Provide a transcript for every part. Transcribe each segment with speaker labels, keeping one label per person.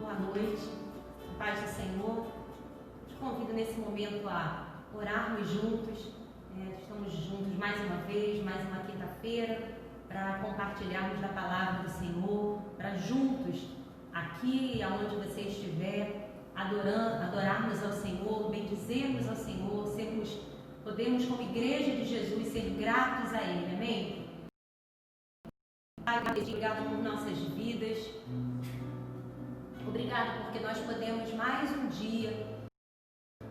Speaker 1: boa noite, paz do Senhor. Te convido nesse momento a orarmos juntos. Estamos juntos mais uma vez, mais uma quinta-feira, para compartilharmos da palavra do Senhor, para juntos, aqui aonde você estiver, adorarmos ao Senhor, bendizermos ao Senhor, podemos como igreja de Jesus ser gratos a Ele, amém? Pai, obrigado por nossas vidas, obrigado porque nós podemos mais um dia,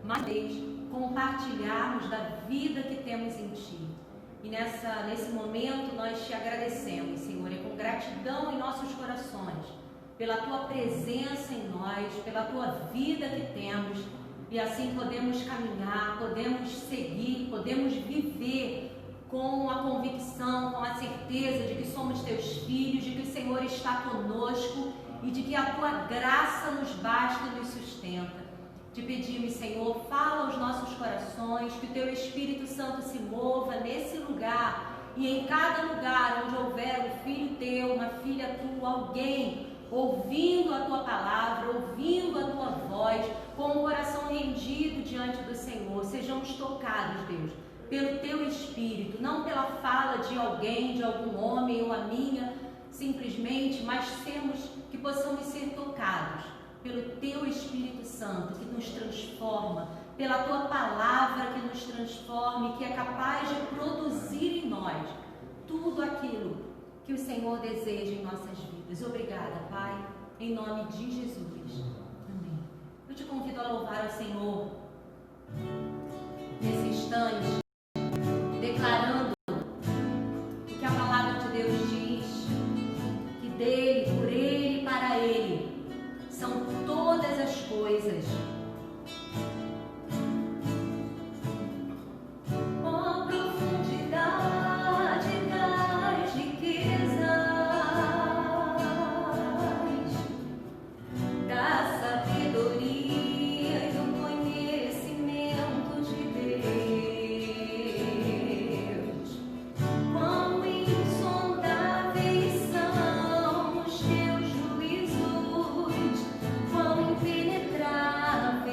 Speaker 1: mais uma vez, compartilharmos da vida que temos em Ti. E nesse momento nós Te agradecemos, Senhor, é com gratidão em nossos corações, pela Tua presença em nós, pela Tua vida que temos, e assim podemos caminhar, podemos seguir, podemos viver com a convicção, com a certeza de que somos Teus filhos, de que o Senhor está conosco e de que a Tua graça nos basta e nos sustenta. Te pedimos, Senhor, fala aos nossos corações, que o Teu Espírito Santo se mova nesse lugar e em cada lugar onde houver um filho Teu, uma filha Tua, alguém ouvindo a Tua palavra, ouvindo a Tua voz, com o coração rendido diante do Senhor. Sejamos tocados, Deus, pelo Teu Espírito, não pela fala de alguém, de algum homem ou a minha, simplesmente, mas que possamos ser tocados pelo Teu Espírito Santo, que nos transforma, pela Tua palavra que nos transforma e que é capaz de produzir em nós tudo aquilo que o Senhor deseja em nossas vidas. Obrigada, Pai, em nome de Jesus. Amém. Eu te convido a louvar ao Senhor nesse instante, declarando o que a palavra de Deus diz, que dele, por ele e para ele são todas as coisas.
Speaker 2: Quão impenetrável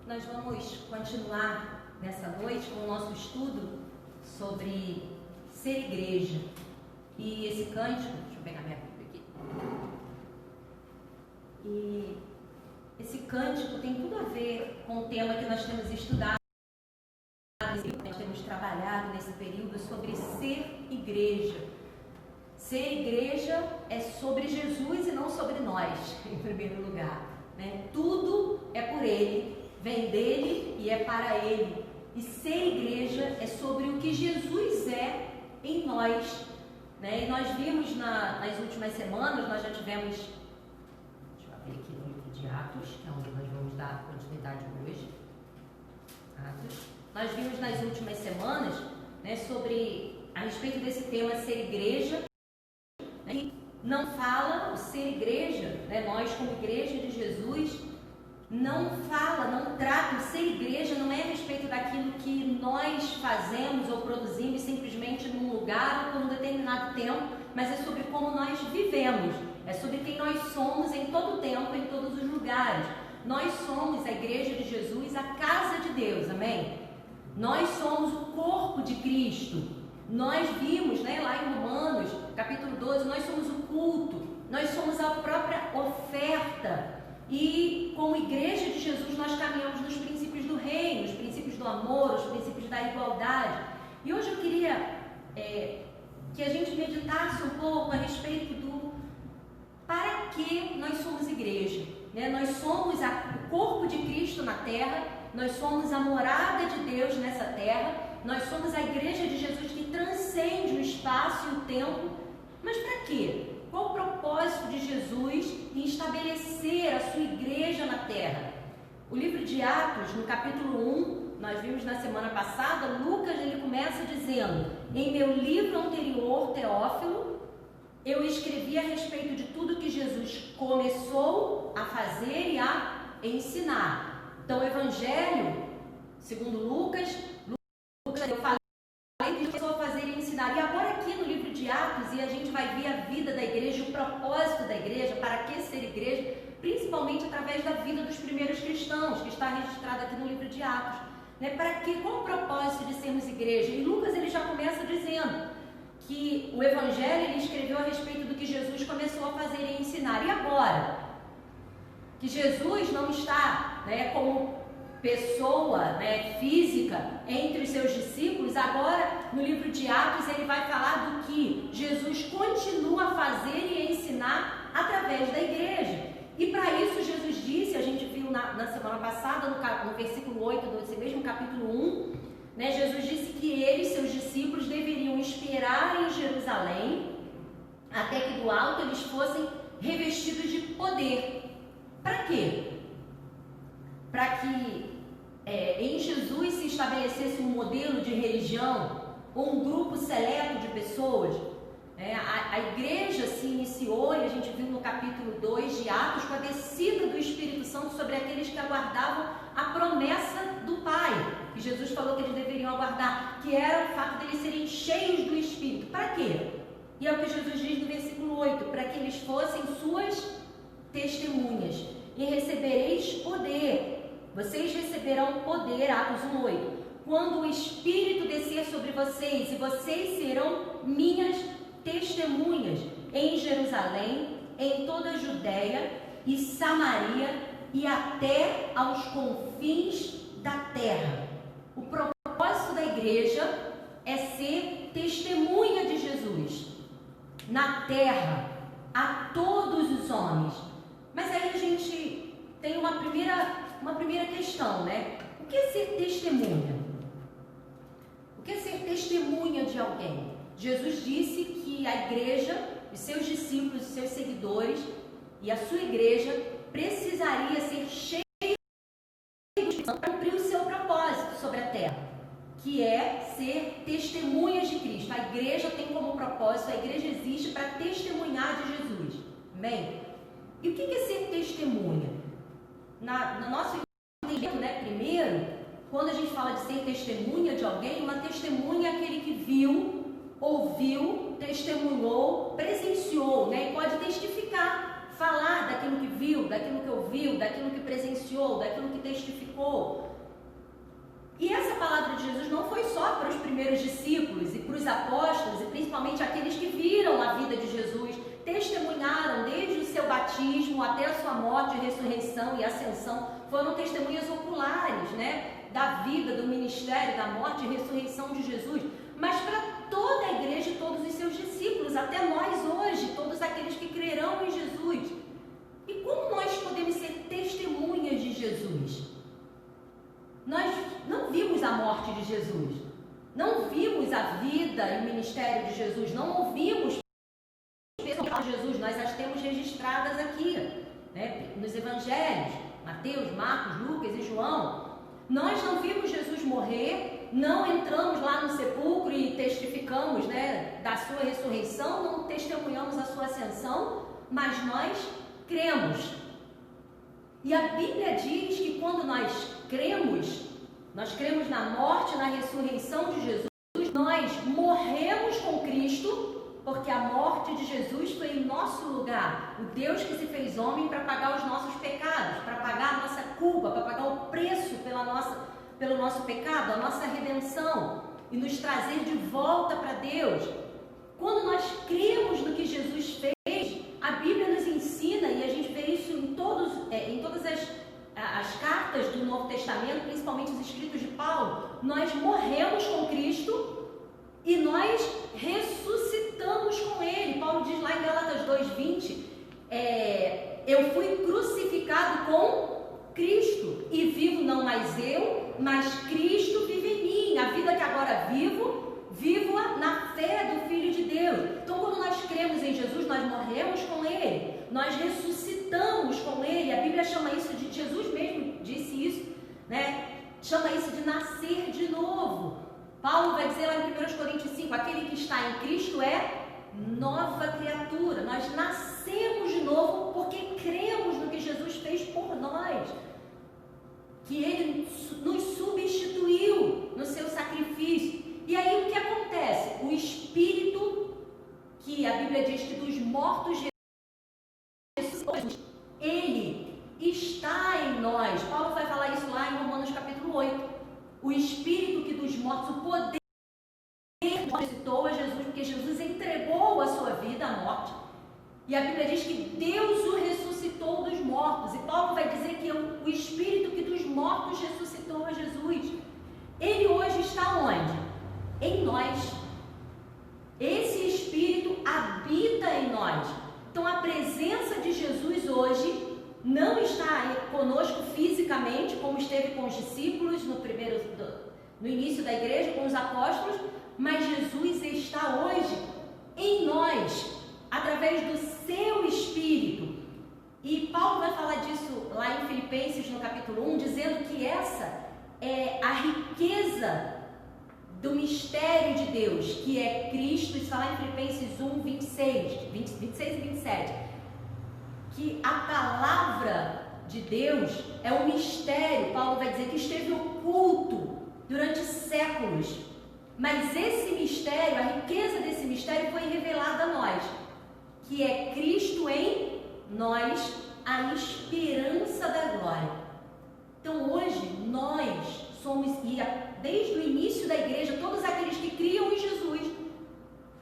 Speaker 1: Nós vamos continuar nessa noite com o nosso estudo sobre ser igreja. E esse cântico, deixa eu pegar minha Bíblia aqui. E esse cântico tem tudo a ver com o tema que nós temos estudado, nós temos trabalhado nesse período sobre ser igreja. Ser igreja é sobre Jesus e não sobre nós, em primeiro lugar, né? Tudo é por Ele, vem dele e é para Ele. E ser igreja é sobre o que Jesus é em nós, né? E nós vimos nas últimas semanas, nós já tivemos, deixa eu abrir aqui no livro de Atos, que é onde nós vamos dar continuidade hoje. Atos. Nós vimos nas últimas semanas, né, a respeito desse tema ser igreja, né, e não fala o ser igreja, né, nós como igreja de Jesus, não trata, o ser igreja não é a respeito daquilo que nós fazemos ou produzimos simplesmente num lugar ou por um determinado tempo, mas é sobre como nós vivemos, é sobre quem nós somos em todo o tempo, em todos os lugares. Nós somos a igreja de Jesus, a casa de Deus, amém? Nós somos o corpo de Cristo. Nós vimos, né, lá em Romanos, capítulo 12, nós somos o culto, nós somos a própria oferta. E como igreja de Jesus nós caminhamos nos princípios do reino, os princípios do amor, os princípios da igualdade. E hoje eu queria que a gente meditasse um pouco a respeito do para que nós somos igreja, né? Nós somos o corpo de Cristo na terra, nós somos a morada de Deus nessa terra, nós somos a igreja de Jesus que transcende o espaço e o tempo. Mas para quê? Qual o propósito de Jesus em estabelecer a sua igreja na terra? O livro de Atos, no capítulo 1, nós vimos na semana passada, Lucas ele começa dizendo: em meu livro anterior, Teófilo, eu escrevi a respeito de tudo que Jesus começou a fazer e a ensinar. Então, o Evangelho, segundo Lucas eu falei que começou a fazer e ensinar. E agora aqui no livro de Atos, e a gente vai ver a vida da igreja, o propósito da igreja, para que ser igreja, principalmente através da vida dos primeiros cristãos, que está registrado aqui no livro de Atos. Né? Qual o propósito de sermos igreja? E Lucas ele já começa dizendo que o Evangelho ele escreveu a respeito do que Jesus começou a fazer e ensinar. E agora? Que Jesus não está, né, como pessoa, né, física entre os seus discípulos. Agora no livro de Atos ele vai falar do que Jesus continua a fazer e ensinar através da igreja. E para isso Jesus disse, a gente viu na semana passada no versículo 8 desse mesmo capítulo 1, né, Jesus disse que ele e seus discípulos deveriam esperar em Jerusalém até que do alto eles fossem revestidos de poder. Para quê? Para que em Jesus se estabelecesse um modelo de religião, ou um grupo seleto de pessoas. A igreja se iniciou, e a gente viu no capítulo 2 de Atos, com a descida do Espírito Santo sobre aqueles que aguardavam a promessa do Pai, que Jesus falou que eles deveriam aguardar, que era o fato de eles serem cheios do Espírito. Para quê? E é o que Jesus diz no versículo 8, para que eles fossem suas testemunhas, e recebereis poder. Vocês receberão poder, Atos 1:8, quando o Espírito descer sobre vocês, e vocês serão minhas testemunhas em Jerusalém, em toda a Judéia e Samaria e até aos confins da terra. O propósito da igreja é ser testemunha de Jesus na terra a todos os homens. Mas aí a gente tem uma primeira questão, né? O que é ser testemunha? O que é ser testemunha de alguém? Jesus disse que a igreja, os seus discípulos, os seus seguidores e a sua igreja precisaria ser cheia do Espírito Santo para cumprir o seu propósito sobre a terra, que é ser testemunhas de Cristo. A igreja tem como propósito, a igreja existe para testemunhar de Jesus. Amém? E o que é ser testemunha? Na nossa entendimento, né, primeiro, quando a gente fala de ser testemunha de alguém, uma testemunha é aquele que viu, ouviu, testemunhou, presenciou, né, e pode testificar, falar viu, daquilo que ouviu, daquilo que presenciou, daquilo que testificou. E essa palavra de Jesus não foi só para os primeiros discípulos e para os apóstolos, e principalmente aqueles que viram a vida de Jesus, testemunharam desde o seu batismo até a sua morte, ressurreição e ascensão, foram testemunhas oculares, né, da vida, do ministério, da morte e ressurreição de Jesus, mas para toda a igreja e todos os seus discípulos, até nós hoje, todos aqueles que crerão em Jesus. E como nós podemos ser testemunhas de Jesus? Nós não vimos a morte de Jesus, não vimos a vida e o ministério de Jesus, não ouvimos de Jesus, nós as temos registradas aqui, né, nos evangelhos, Mateus, Marcos, Lucas e João. Nós não vimos Jesus morrer, não entramos lá no sepulcro e testificamos, né, da sua ressurreição, não testemunhamos a sua ascensão, mas nós cremos. E a Bíblia diz que quando nós cremos na morte, na ressurreição de Jesus, nós morremos com Cristo, porque a morte de Jesus foi em nosso lugar. O Deus que se fez homem para pagar os nossos pecados, para pagar a nossa culpa, para pagar o preço pelo nosso pecado, a nossa redenção, e nos trazer de volta para Deus. Quando nós cremos no que Jesus fez, a Bíblia nos ensina, e a gente vê isso em todas as cartas do Novo Testamento, principalmente os escritos de Paulo, nós morremos com Cristo e nós ressuscitamos com Ele. Paulo diz lá em Gálatas 2:20, eu fui crucificado com Cristo e vivo não mais eu, mas Cristo vive em mim. A vida que agora vivo-a na fé do Filho de Deus. Então, quando nós cremos em Jesus, nós morremos com Ele, nós ressuscitamos com Ele. A Bíblia chama isso de, Jesus mesmo disse isso, né? Chama isso de nascer de novo. Paulo vai dizer lá em 1 Coríntios 5, aquele que está em Cristo é nova criatura. Nós nascemos de novo porque cremos no que Jesus fez por nós, que Ele nos substituiu no seu sacrifício. E aí o que acontece? O Espírito, que a Bíblia diz que dos mortos ressuscitou, Ele está em nós. Paulo vai falar isso lá em Romanos capítulo 8. O Espírito que dos mortos, o poder que ressuscitou a Jesus, porque Jesus entregou a sua vida à morte. E a Bíblia diz que Deus o ressuscitou dos mortos. E Paulo vai dizer que o Espírito que dos mortos ressuscitou a Jesus. Ele hoje está onde? Em nós. Esse Espírito habita em nós. Então a presença de Jesus hoje não está conosco fisicamente, como esteve com os discípulos no início da igreja, com os apóstolos, mas Jesus está hoje em nós, através do seu Espírito. E Paulo vai falar disso lá em Filipenses, no capítulo 1, dizendo que essa é a riqueza do mistério de Deus, que é Cristo. Isso está lá em Filipenses 1, 26 e 27. Que a palavra de Deus é um mistério, Paulo vai dizer, que esteve oculto durante séculos. Mas esse mistério, a riqueza desse mistério foi revelada a nós, que é Cristo em nós, a esperança da glória. Então hoje nós somos, e desde o início da igreja, todos aqueles que criam em Jesus,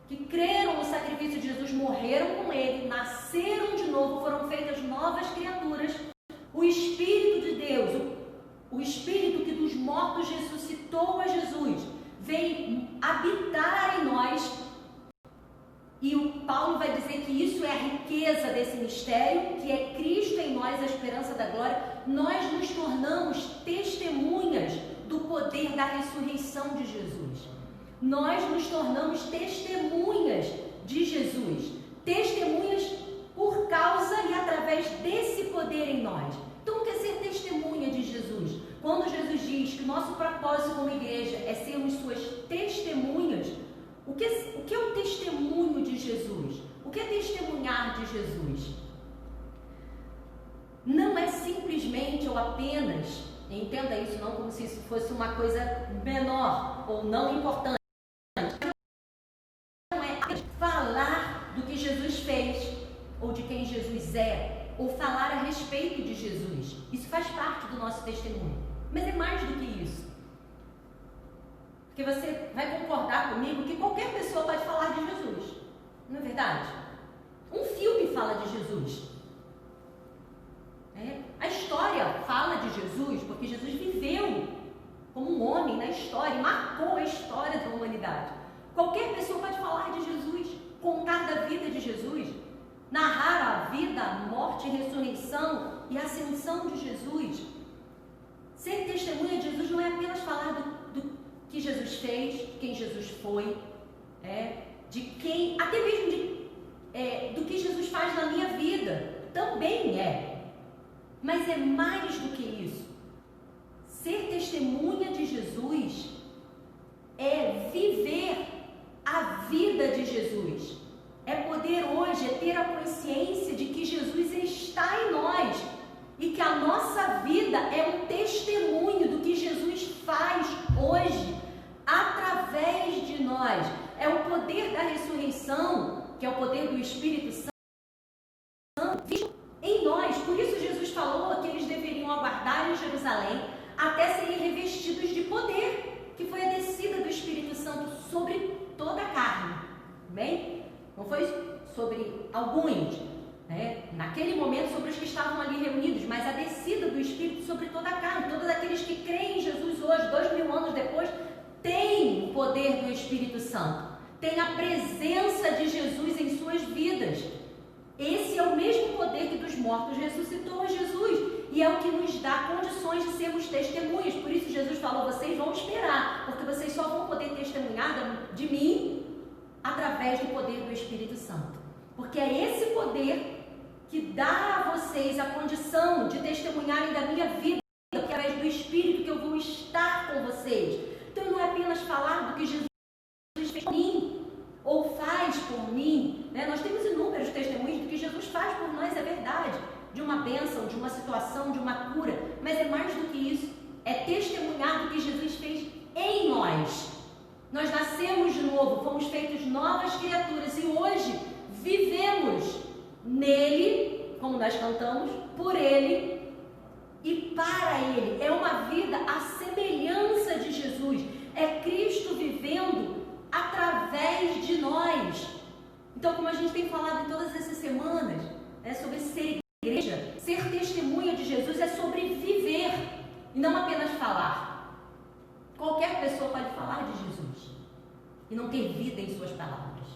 Speaker 1: que creram no sacrifício de Jesus, morreram com Ele, nasceram de novo, foram feitas novas criaturas. O Espírito de Deus, o Espírito que dos mortos ressuscitou a Jesus, veio habitar em nós. E o Paulo vai dizer que isso é a riqueza desse mistério, que é Cristo em nós, a esperança da glória. Nós nos tornamos testemunhas do poder da ressurreição de Jesus. Nós nos tornamos testemunhas de Jesus, testemunhas por causa e através desse poder em nós. Então, o que é ser testemunha de Jesus? Quando Jesus diz que o nosso propósito como igreja é sermos suas testemunhas, o que é o testemunho de Jesus? O que é testemunhar de Jesus? Não é simplesmente ou apenas, entenda isso não como se isso fosse uma coisa menor ou não importante. Não é falar do que Jesus fez, ou de quem Jesus é, ou falar a respeito de Jesus. Isso faz parte do nosso testemunho. Mas é mais do que isso. Porque você vai concordar comigo que qualquer pessoa pode falar de Jesus. Não é verdade? Um filme fala de Jesus. A história fala de Jesus porque Jesus viveu como um homem na história e marcou a história da humanidade. Qualquer pessoa pode falar de Jesus, contar da vida de Jesus, narrar a vida, a morte, a ressurreição e a ascensão de Jesus. Ser testemunha de Jesus não é apenas falar do que Jesus fez, de quem Jesus foi, de quem, até mesmo do que Jesus faz na minha vida, também é. Mas é mais do que isso. Ser testemunha de Jesus é viver a vida de Jesus. É poder hoje, é ter a consciência de que Jesus está em nós e que a nossa vida é um testemunho do que Jesus faz hoje através de nós. É o poder da ressurreição, que é o poder do Espírito Santo, visto em nós. Por isso Jesus falou que eles deveriam aguardar em Jerusalém até serem revestidos de poder, que foi a descida do Espírito Santo sobre toda a carne. Bem? Não foi sobre alguns, naquele momento sobre os que estavam ali reunidos, mas a descida do Espírito sobre toda a carne. Todos aqueles que creem em Jesus hoje, 2000 anos depois, têm o poder do Espírito Santo, têm a presença de Jesus em suas vidas. Esse é o mesmo poder que dos mortos ressuscitou a Jesus e é o que nos dá condições de sermos testemunhas. Por isso Jesus falou: vocês vão esperar, porque vocês só vão poder testemunhar de mim através do poder do Espírito Santo. Porque é esse poder que dá a vocês a condição de testemunharem da minha vida, através do Espírito que eu vou estar com vocês. Então não é apenas falar do que Jesus fez por mim, ou faz por mim, Nós temos inúmeros testemunhos do que Jesus faz por nós, é verdade, de uma bênção, de uma situação, de uma cura, mas é mais do que isso, é testemunhar do que Jesus fez em nós. Nós nascemos de novo, fomos feitos novas criaturas e hoje vivemos nele, como nós cantamos, por ele e para ele. É uma vida à semelhança de Jesus. É Cristo vivendo através de nós. Então, como a gente tem falado em todas essas semanas, sobre ser igreja, ser testemunha de Jesus é sobre viver e não apenas falar. Qualquer pessoa pode falar de Jesus e não ter vida em suas palavras,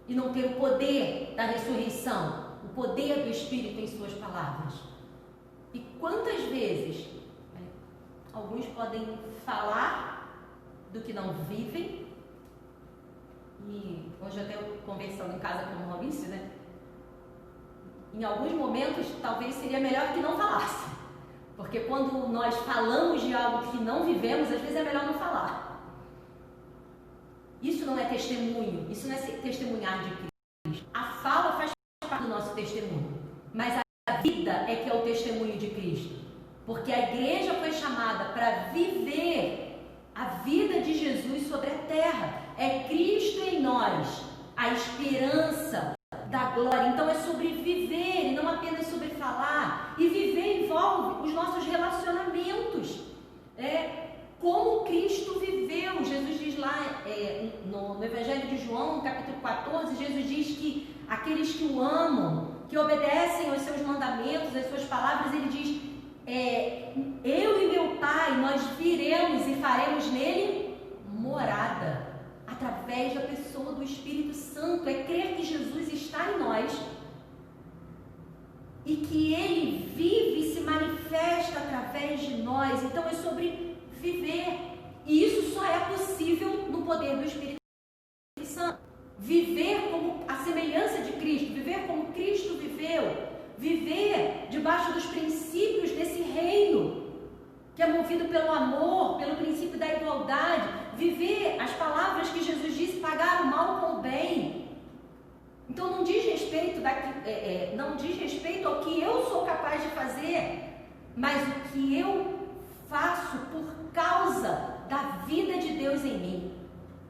Speaker 1: e não ter o poder da ressurreição, o poder do Espírito em suas palavras. E quantas vezes alguns podem falar do que não vivem, e hoje até eu conversando em casa com o Maurício, em alguns momentos talvez seria melhor que não falasse, porque quando nós falamos de algo que não vivemos, às vezes é melhor não falar. Isso não é testemunho, isso não é testemunhar de Cristo. A fala faz parte do nosso testemunho, mas a vida é que é o testemunho de Cristo, porque a igreja foi chamada para viver a vida de Jesus sobre a terra. É Cristo em nós, a esperança da glória. Então é sobre viver e não apenas sobre falar. E viver envolve os nossos relacionamentos. Como Cristo viveu. Jesus diz lá no Evangelho de João, no capítulo 14, Jesus diz que aqueles que o amam, que obedecem aos seus mandamentos, às suas palavras, ele diz: eu e meu Pai, nós viremos e faremos nele morada, através da pessoa do Espírito Santo. É crer que Jesus está em nós e que ele vive e se manifesta através de nós. Então é sobre viver, e isso só é possível no poder do Espírito Santo. Viver como a semelhança de Cristo, viver como Cristo viveu, viver debaixo dos princípios desse reino que é movido pelo amor, pelo princípio da igualdade, viver as palavras que Jesus disse: pagar o mal com o bem. Então não diz respeito ao que eu sou capaz de fazer, mas o que eu faço por causa da vida de Deus em mim,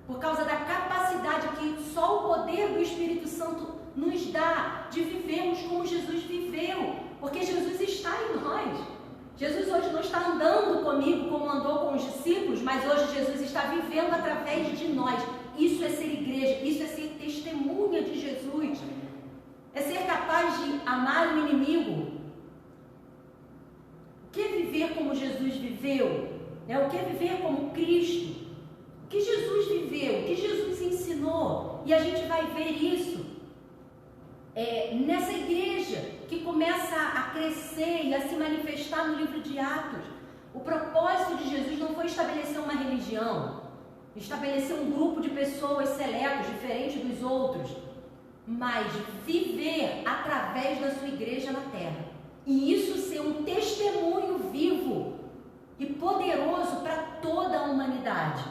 Speaker 1: por causa da capacidade que só o poder do Espírito Santo nos dá de vivermos como Jesus viveu, Porque Jesus está em nós. Jesus hoje não está andando comigo como andou com os discípulos, mas hoje Jesus está vivendo através de nós. Isso é ser igreja, isso é ser testemunha de Jesus. É ser capaz de amar o inimigo. O que é viver como Jesus viveu? O que é viver como Cristo? O que Jesus viveu? O que Jesus ensinou? E a gente vai ver isso nessa igreja que começa a crescer e a se manifestar no livro de Atos. O propósito de Jesus não foi estabelecer uma religião, estabelecer um grupo de pessoas seletos, diferentes dos outros, mas viver através da sua igreja na terra. E isso ser um testemunho vivo e poderoso para toda a humanidade.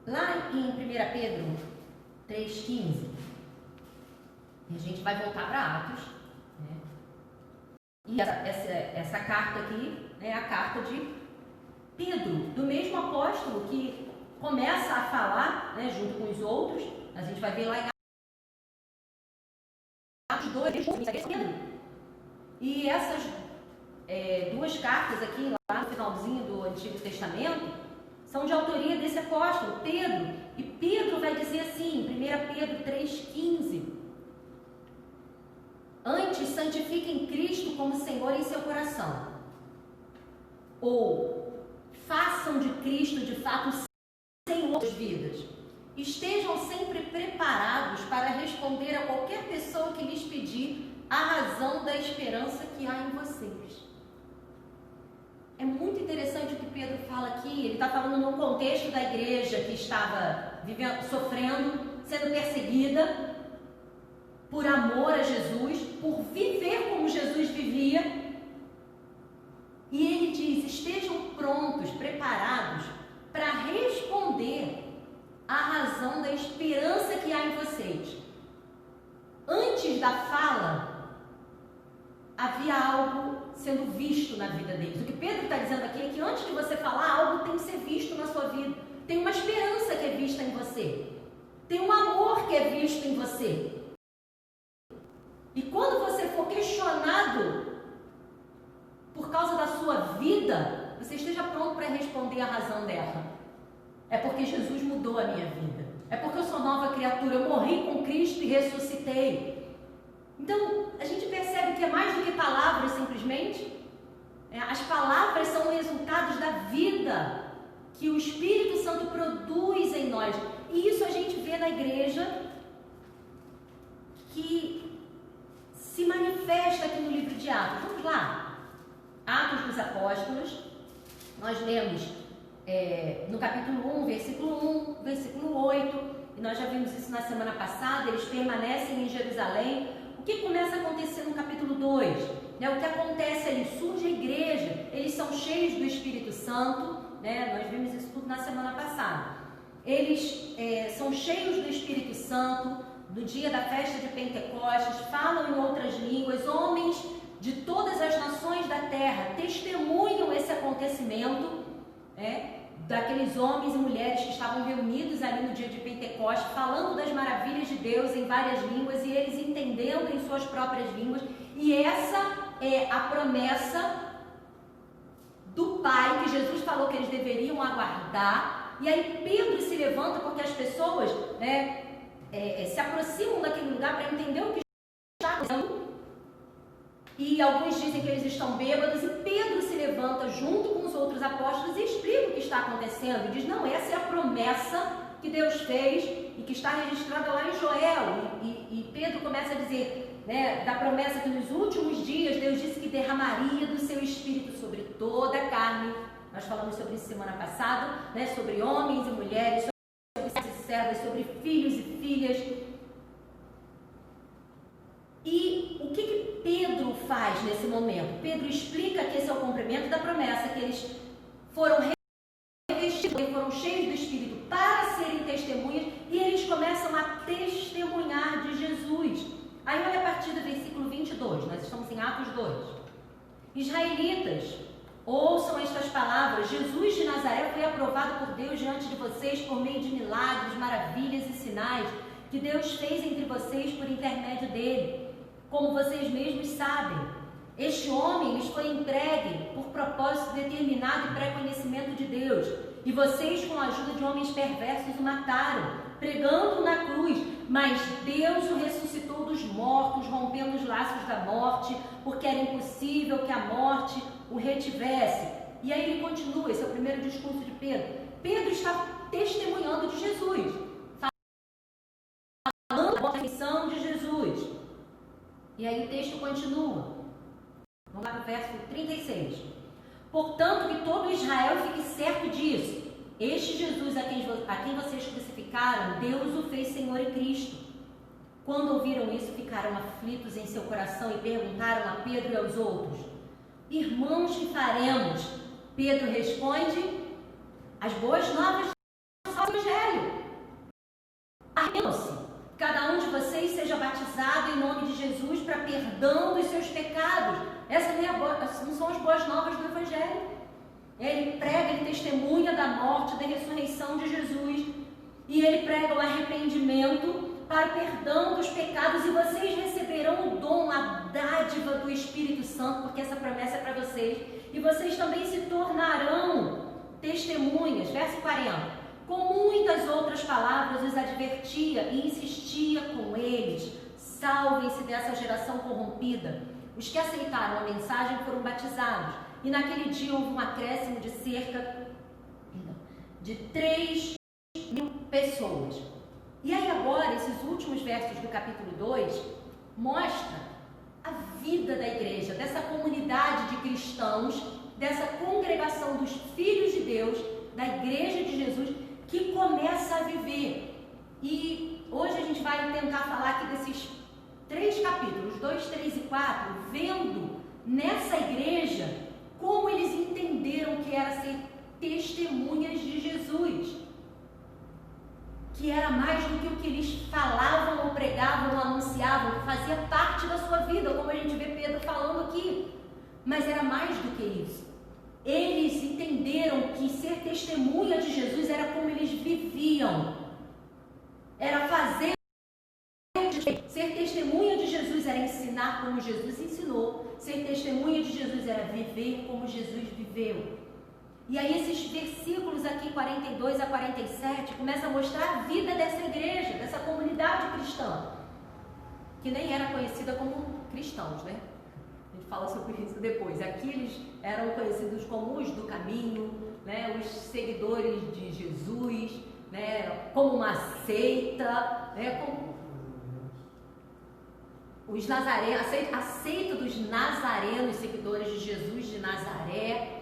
Speaker 1: Lá em 1 Pedro 3,15, e a gente vai voltar para Atos, né? E essa carta aqui é a carta de Pedro, do mesmo apóstolo que começa a falar, né, junto com os outros. A gente vai ver lá em Atos 2, Pedro. E essas duas cartas aqui, lá no finalzinho do Antigo Testamento, são de autoria desse apóstolo, Pedro. E Pedro vai dizer assim, em 1 Pedro 3,15: antes santifiquem Cristo como Senhor em seu coração. Ou façam de Cristo de fato Senhor das vidas. Estejam sempre preparados para responder a qualquer pessoa que lhes pedir a razão da esperança que há em vocês. É muito interessante o que Pedro fala aqui. Ele está falando num contexto da igreja que estava sofrendo, sendo perseguida por amor a Jesus, por viver como Jesus vivia. E ele diz: estejam prontos, preparados para responder à razão da esperança que há em vocês. Antes da fala, havia algo sendo visto na vida deles. O que Pedro está dizendo aqui é que antes de você falar, algo tem que ser visto na sua vida. Tem uma esperança que é vista em você. Tem um amor que é visto em você. E quando você for questionado por causa da sua vida, você esteja pronto para responder a razão dela. É porque Jesus mudou a minha vida. É porque eu sou nova criatura. Eu morri com Cristo e ressuscitei. Então, a gente percebe que é mais do que palavras simplesmente. As palavras são resultados da vida que o Espírito Santo produz em nós. E isso a gente vê na igreja que se manifesta aqui no livro de Atos. Vamos lá. Atos dos Apóstolos. Nós lemos no capítulo 1, versículo 1, versículo 8. E nós já vimos isso na semana passada. Eles permanecem em Jerusalém. O que começa a acontecer no capítulo 2? O que acontece ali? Surge a igreja. Eles são cheios do Espírito Santo. Nós vimos isso tudo na semana passada. Eles são cheios do Espírito Santo. No dia da festa de Pentecostes, falam em outras línguas. Homens de todas as nações da terra testemunham esse acontecimento, daqueles homens e mulheres que estavam reunidos ali no dia de Pentecostes, falando das maravilhas de Deus em várias línguas e eles entendendo em suas próprias línguas. E essa é a promessa do Pai que Jesus falou que eles deveriam aguardar. E aí Pedro se levanta porque as pessoas se aproximam daquele lugar para entender o que está acontecendo. E alguns dizem que eles estão bêbados, e Pedro se levanta junto com os outros apóstolos e explica o que está acontecendo. E diz: não, essa é a promessa que Deus fez e que está registrada lá em Joel. E Pedro começa a dizer, da promessa que nos últimos dias Deus disse que derramaria do seu Espírito sobre toda a carne. Nós falamos sobre isso semana passada, sobre homens e mulheres, sobre servos e servas, sobre filhos e filhas. E o que Pedro faz nesse momento? Pedro explica que esse é o cumprimento da promessa, que eles foram revestidos, foram cheios do Espírito para serem testemunhas, e eles começam a testemunhar de Jesus. Aí olha a partir do versículo 22, nós estamos em Atos 2. Israelitas, ouçam estas palavras: Jesus de Nazaré foi aprovado por Deus diante de vocês por meio de milagres, maravilhas e sinais que Deus fez entre vocês por intermédio dele. como vocês mesmos sabem. Este homem lhes foi entregue por propósito determinado e pré-conhecimento de Deus, e vocês, com a ajuda de homens perversos, o mataram, pregando-o na cruz, mas Deus o ressuscitou dos mortos, rompendo os laços da morte, porque era impossível que a morte o retivesse. E aí ele continua, esse é o primeiro discurso de Pedro. Pedro está testemunhando de Jesus, falando da ressurreição de Jesus. E aí o texto continua. Vamos lá para o verso 36. Portanto, que todo Israel fique certo disso. Este Jesus a quem vocês crucificaram, Deus o fez Senhor e Cristo. Quando ouviram isso, ficaram aflitos em seu coração e perguntaram a Pedro e aos outros: irmãos, que faremos? Pedro responde: as boas novas do Evangelho. Arrependam-se, cada um de vocês seja batizado em nome de Jesus para perdão dos seus pecados. Essas não são as boas novas do Evangelho. Ele prega, ele testemunha da morte, da ressurreição de Jesus, e ele prega o arrependimento para o perdão dos pecados, e vocês receberão o dom, a dádiva do Espírito Santo, porque essa promessa é para vocês, e vocês também se tornarão testemunhas. Verso 40. Com muitas outras palavras os advertia e insistia com eles: salvem-se dessa geração corrompida. Os que aceitaram a mensagem foram batizados, e naquele dia houve um acréscimo de cerca de 3.000 pessoas. E aí agora, esses últimos versos do capítulo 2 mostra a vida da igreja, dessa comunidade de cristãos, dessa congregação dos filhos de Deus, da igreja de Jesus, que começa a viver. E hoje a gente vai tentar falar aqui desses 3 capítulos, 2, 3 e 4, vendo nessa igreja como eles entenderam que era ser testemunhas de Jesus, que era mais do que o que eles falavam ou pregavam ou anunciavam, que fazia parte da sua vida, como a gente vê Pedro falando aqui, mas era mais do que isso. Eles entenderam que ser testemunha de Jesus era como eles viviam, era fazer. Ser testemunha de Jesus era ensinar como Jesus ensinou. Ser testemunha de Jesus era viver como Jesus viveu. E aí esses versículos aqui, 42 a 47, começam a mostrar a vida dessa igreja, dessa comunidade cristã, que nem era conhecida como cristãos, né? A gente fala sobre isso depois. Aqui eles eram conhecidos como os do caminho, né? Os seguidores de Jesus, né? Como uma seita, né? Como os nazarenos, a seita dos nazarenos, seguidores de Jesus de Nazaré.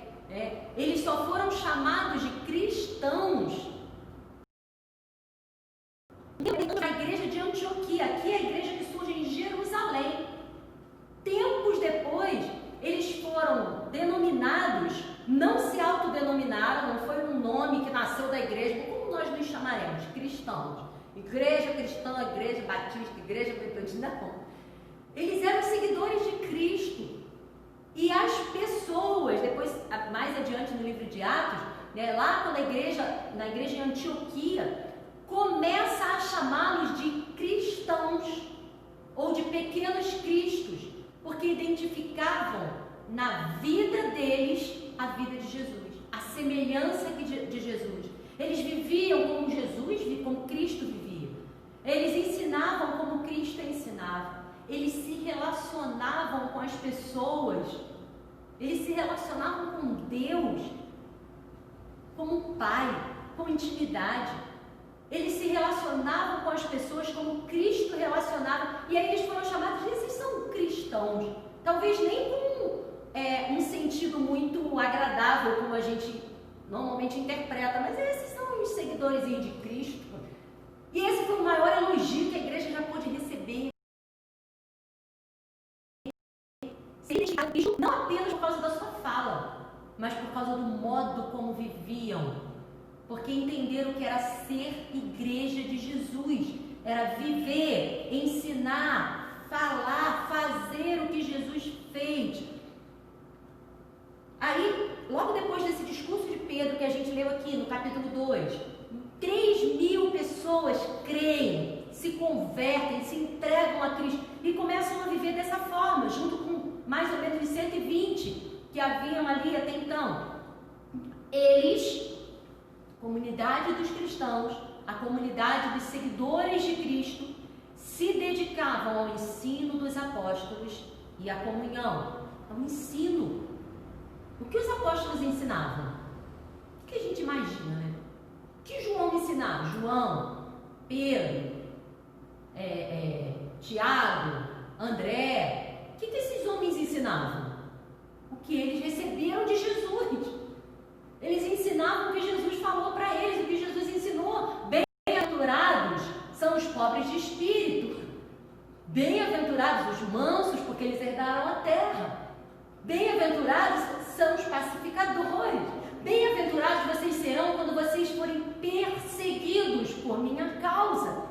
Speaker 1: Eles só foram chamados de cristãos na igreja de Antioquia. Aqui é a igreja que surge em Jerusalém. Tempos depois, eles foram denominados, não se autodenominaram, não foi um nome que nasceu da igreja, como nós nos chamaremos? Cristãos. Igreja cristã, igreja batista, igreja metodista, não. Eles eram seguidores de Cristo. E as pessoas, depois, mais adiante no livro de Atos, né, lá quando na igreja em Antioquia, começa a chamá-los de cristãos, ou de pequenos cristos, porque identificavam na vida deles a vida de Jesus, a semelhança de Jesus. Eles viviam como Jesus, como Cristo vivia. Eles ensinavam como Cristo ensinava. Eles se relacionavam com as pessoas, eles se relacionavam com Deus como um pai, com intimidade. Eles se relacionavam com as pessoas como Cristo relacionava, e aí eles foram chamados de esses são cristãos. Talvez nem com um sentido muito agradável, como a gente normalmente interpreta, mas esses são os seguidores de Cristo. E esse foi o maior elogio que a igreja já pôde receber. Não apenas por causa da sua fala, mas por causa do modo como viviam, porque entenderam que era ser igreja de Jesus, era viver, ensinar, falar, fazer o que Jesus fez. Aí, logo depois desse discurso de Pedro que a gente leu aqui no capítulo 2, 3.000 pessoas creem, se convertem, se entregam a Cristo e começam começam a viver dessa forma, junto com mais ou menos os 120 que haviam ali até então. Eles, comunidade dos cristãos, a comunidade dos seguidores de Cristo, se dedicavam ao ensino dos apóstolos e à comunhão, ao ensino. O que os apóstolos ensinavam? O que a gente imagina, né? O que João ensinava? João, Pedro, Tiago, André. O que esses homens ensinavam? O que eles receberam de Jesus. Eles ensinavam o que Jesus falou para eles, o que Jesus ensinou. Bem-aventurados são os pobres de espírito. Bem-aventurados os mansos, porque eles herdaram a terra. Bem-aventurados são os pacificadores. Bem-aventurados vocês serão quando vocês forem perseguidos por minha causa.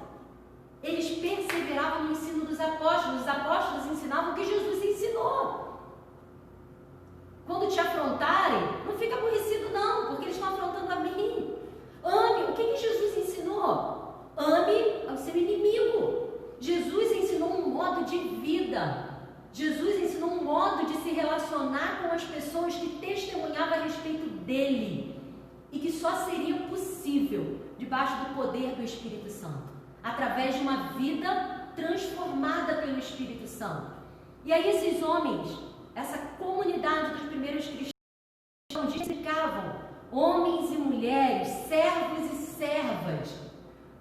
Speaker 1: Eles perseveravam no ensino dos apóstolos. Os apóstolos ensinavam o que Jesus ensinou. Quando te afrontarem, não fica aborrecido não, porque eles estão afrontando a mim. Ame. O que Jesus ensinou? Ame ao seu inimigo. Jesus ensinou um modo de vida. Jesus ensinou um modo de se relacionar com as pessoas que testemunhavam a respeito dele e que só seria possível debaixo do poder do Espírito Santo, através de uma vida transformada pelo Espírito Santo. E aí esses homens, essa comunidade dos primeiros cristãos, dedicavam homens e mulheres, servos e servas,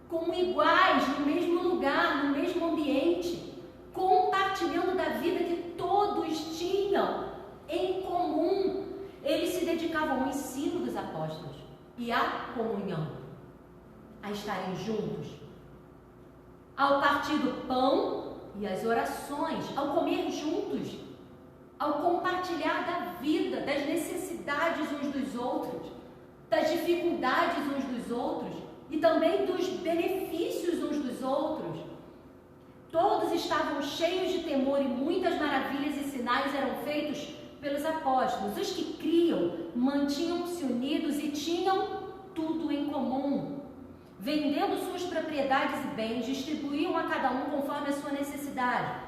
Speaker 1: como iguais, no mesmo lugar, no mesmo ambiente, compartilhando da vida que todos tinham em comum. Eles se dedicavam ao ensino dos apóstolos e à comunhão, a estarem juntos, ao partir do pão e as orações, ao comer juntos, ao compartilhar da vida, das necessidades uns dos outros, das dificuldades uns dos outros e também dos benefícios uns dos outros. Todos estavam cheios de temor e muitas maravilhas e sinais eram feitos pelos apóstolos. Os que criam mantinham-se unidos e tinham tudo em comum. Vendendo suas propriedades e bens, distribuíam a cada um conforme a sua necessidade.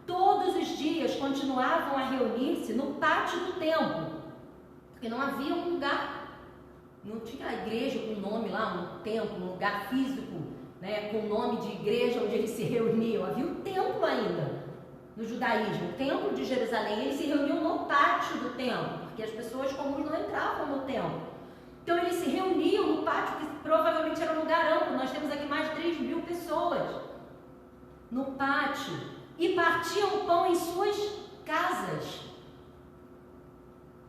Speaker 1: Todos os dias continuavam a reunir-se no pátio do templo, porque não havia um lugar, não tinha a igreja com nome lá, um templo, um lugar físico, né, com o nome de igreja onde eles se reuniam. Havia um templo ainda no judaísmo, o templo de Jerusalém. Eles se reuniam no pátio do templo, porque as pessoas comuns não entravam no templo. Então eles se reuniam no pátio, que provavelmente era um lugar amplo. Nós temos aqui mais de 3.000 pessoas no pátio, e partiam pão em suas casas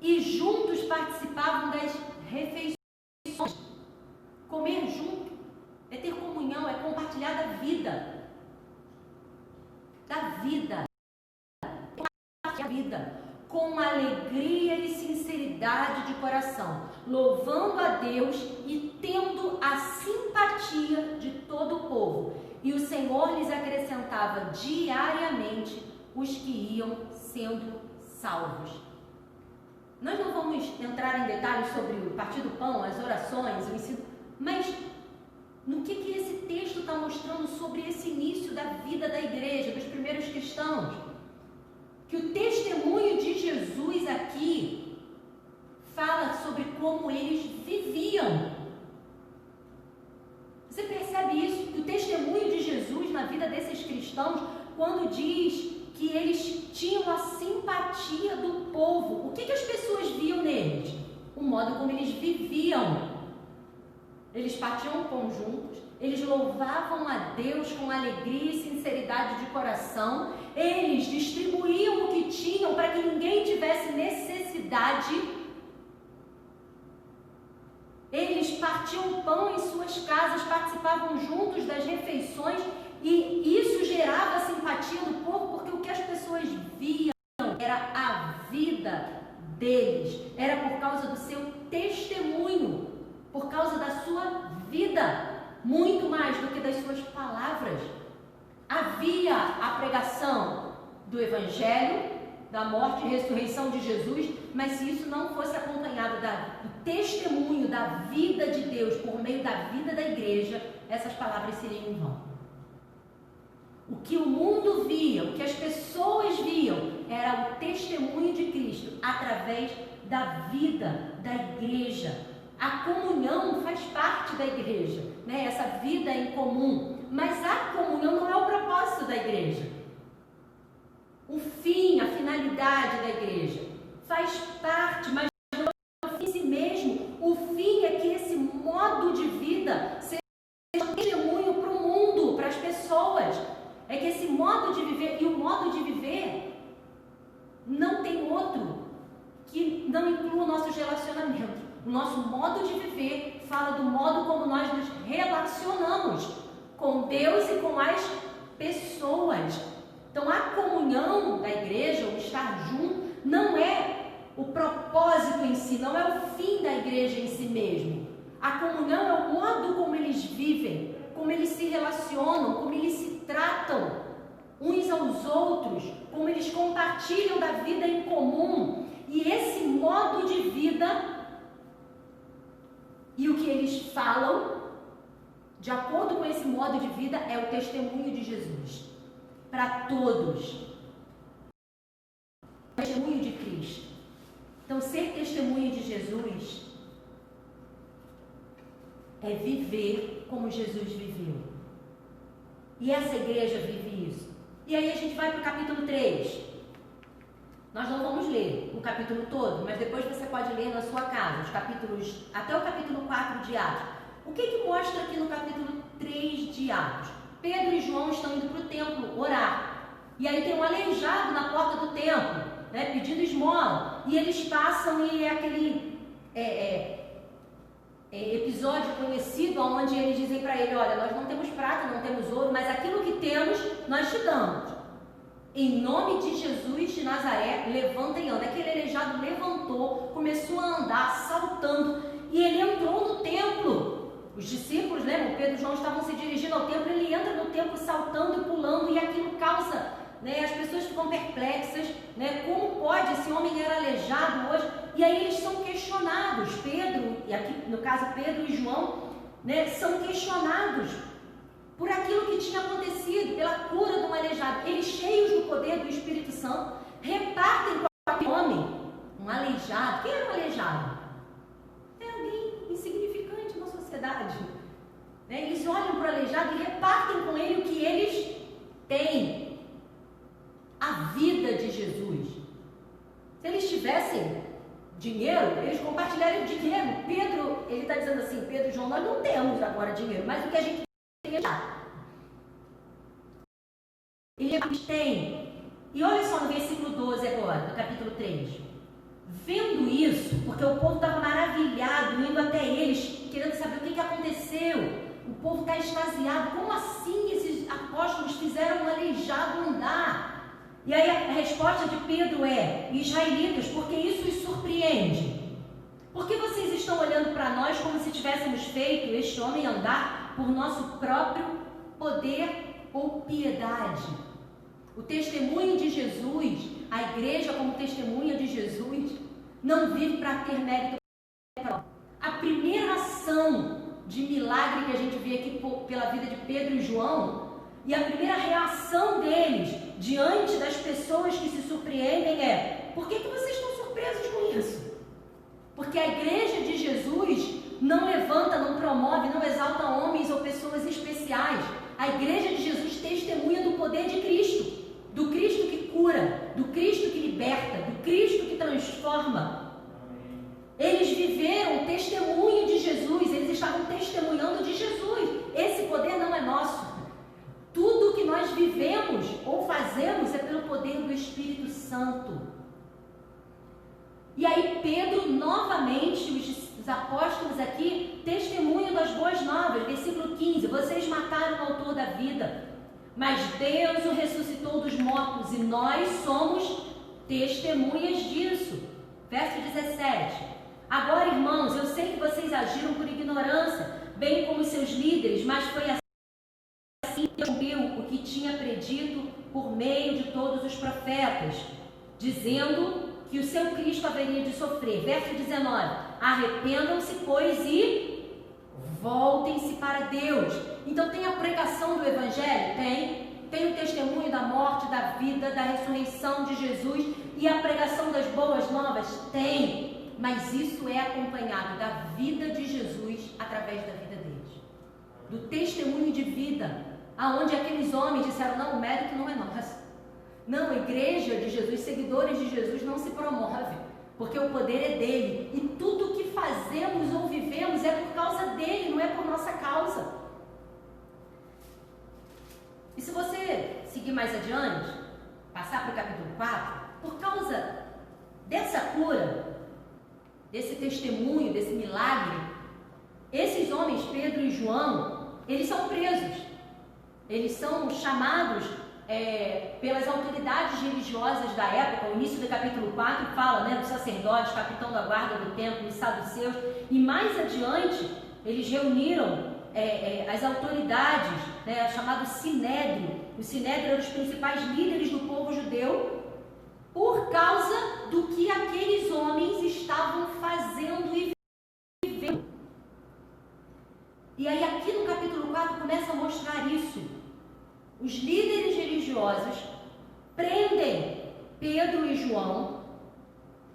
Speaker 1: e juntos participavam das refeições. Comer junto é ter comunhão, é compartilhar da vida. Compartilhar a vida com alegria e sinceridade de coração, louvando a Deus e tendo a simpatia de todo o povo. E o Senhor lhes acrescentava diariamente os que iam sendo salvos. Nós não vamos entrar em detalhes sobre o partir do pão, as orações, o ensino, mas no que esse texto está mostrando sobre esse início da vida da igreja, dos primeiros cristãos? Que o testemunho de Jesus aqui fala sobre como eles viviam. Você percebe isso? Que o testemunho de Jesus na vida desses cristãos, quando diz que eles tinham a simpatia do povo, o que as pessoas viam neles? O modo como eles viviam. Eles partiam pão juntos, eles louvavam a Deus com alegria e sinceridade de coração, eles distribuíam o que tinham para que ninguém tivesse necessidade. Eles partiam pão em suas casas, participavam juntos das refeições, e isso gerava a simpatia do povo, porque o que as pessoas viam era a vida deles, era por causa do seu testemunho, por causa da sua vida, muito mais do que das suas palavras. Havia a pregação do Evangelho, da morte e ressurreição de Jesus, mas se isso não fosse acompanhado do testemunho da vida de Deus por meio da vida da igreja, essas palavras seriam em vão. O que o mundo via, o que as pessoas viam, era o testemunho de Cristo através da vida da igreja. A comunhão faz parte da igreja, né? Essa vida em comum. Mas a comunhão não é o propósito da igreja. O fim, a finalidade da igreja faz parte, mas não é o fim em si mesmo. O fim é que esse modo de vida seja um testemunho para o mundo, para as pessoas. É que esse modo de viver, e o modo de viver não tem outro que não inclua nossos relacionamentos. O nosso modo de viver fala do modo como nós nos relacionamos com Deus e com as pessoas. Então, a comunhão da igreja, o estar junto, não é o propósito em si, não é o fim da igreja em si mesmo. A comunhão é o modo como eles vivem, como eles se relacionam, como eles se tratam uns aos outros, como eles compartilham da vida em comum. E esse modo de vida e o que eles falam, de acordo com esse modo de vida, é o testemunho de Jesus para todos. O testemunho de Cristo. Então, ser testemunho de Jesus é viver como Jesus viveu. E essa igreja vive isso. E aí a gente vai para o capítulo 3. Nós não vamos ler o capítulo todo, mas depois você pode ler na sua casa, os capítulos, até o capítulo 4 de Atos. O que mostra aqui no capítulo 3 de Atos? Pedro e João estão indo para o templo orar. E aí tem um aleijado na porta do templo, né, pedindo esmola. E eles passam e é aquele episódio conhecido onde eles dizem para ele: olha, nós não temos prata, não temos ouro, mas aquilo que temos nós te damos. Em nome de Jesus de Nazaré, levanta e anda. Aquele aleijado levantou, começou a andar, saltando, e ele entrou no templo. Os discípulos, lembram? Pedro e João estavam se dirigindo ao templo, ele entra no templo saltando e pulando, e aquilo causa, né, as pessoas ficam perplexas, né, como pode, esse homem era aleijado hoje? E aí eles são questionados, Pedro, e aqui no caso Pedro e João, né, são questionados por aquilo que tinha acontecido, pela cura do aleijado. Eles, cheios do poder do Espírito Santo, repartem com aquele homem, um aleijado. Quem era um aleijado? É alguém insignificante na sociedade. Né? Eles olham para o aleijado e repartem com ele o que eles têm. A vida de Jesus. Se eles tivessem dinheiro, eles compartilhariam o dinheiro. Pedro, ele está dizendo assim, Pedro e João, nós não temos agora dinheiro, mas o que a gente eles têm. E olha só no versículo 12 agora, no capítulo 3. Vendo isso, porque o povo estava maravilhado, indo até eles, querendo saber o que aconteceu. O povo está extasiado. Como assim esses apóstolos fizeram um aleijado andar? E aí a resposta de Pedro é: israelitas, porque isso os surpreende? Por que vocês estão olhando para nós como se tivéssemos feito este homem andar por nosso próprio poder ou piedade? O testemunho de Jesus, a igreja como testemunha de Jesus, não vive para ter mérito. A primeira ação de milagre que a gente vê aqui pela vida de Pedro e João, e a primeira reação deles diante das pessoas que se surpreendem é: por que vocês estão surpresos com isso? Porque a igreja de Jesus não levanta, não promove, não exalta homens ou pessoas especiais. A igreja de Jesus testemunha do poder de Cristo, do Cristo que cura, do Cristo que liberta, do Cristo que transforma. Eles viveram o testemunho de Jesus, eles estavam testemunhando de Jesus. Esse poder não é nosso. Tudo que nós vivemos ou fazemos é pelo poder do Espírito Santo. E aí Pedro, novamente, os apóstolos aqui testemunham das boas novas. Versículo 15: vocês mataram o autor da vida, mas Deus o ressuscitou dos mortos, e nós somos testemunhas disso. Verso 17: agora, irmãos, eu sei que vocês agiram por ignorância, bem como seus líderes, mas foi assim que cumpriu o que tinha predito por meio de todos os profetas, dizendo que o seu Cristo haveria de sofrer. Verso 19: arrependam-se, pois, e voltem-se para Deus. Então tem a pregação do Evangelho? Tem. tem o testemunho da morte, da vida, da ressurreição de Jesus e a pregação das boas novas? Tem, mas isso é acompanhado da vida de Jesus através da vida deles, do testemunho de vida, aonde aqueles homens disseram: não, o mérito não é nosso, não, a igreja de Jesus, seguidores de Jesus não se promove, porque o poder é dele, e tudo que fazemos ou vivemos é por causa dele, não é por nossa causa. E se você seguir mais adiante, passar para o capítulo 4, por causa dessa cura, desse testemunho, desse milagre, esses homens, Pedro e João, eles são presos. Eles são chamados pelas autoridades religiosas da época. O início do capítulo 4 fala, dos sacerdotes, capitão da guarda do templo, dos saduceus, e mais adiante eles reuniram as autoridades, chamado Sinédrio. O Sinédrio eram os principais líderes do povo judeu, por causa do que aqueles homens estavam fazendo e vivendo. E aí aqui no capítulo 4 começa a mostrar isso. Os líderes religiosos prendem Pedro e João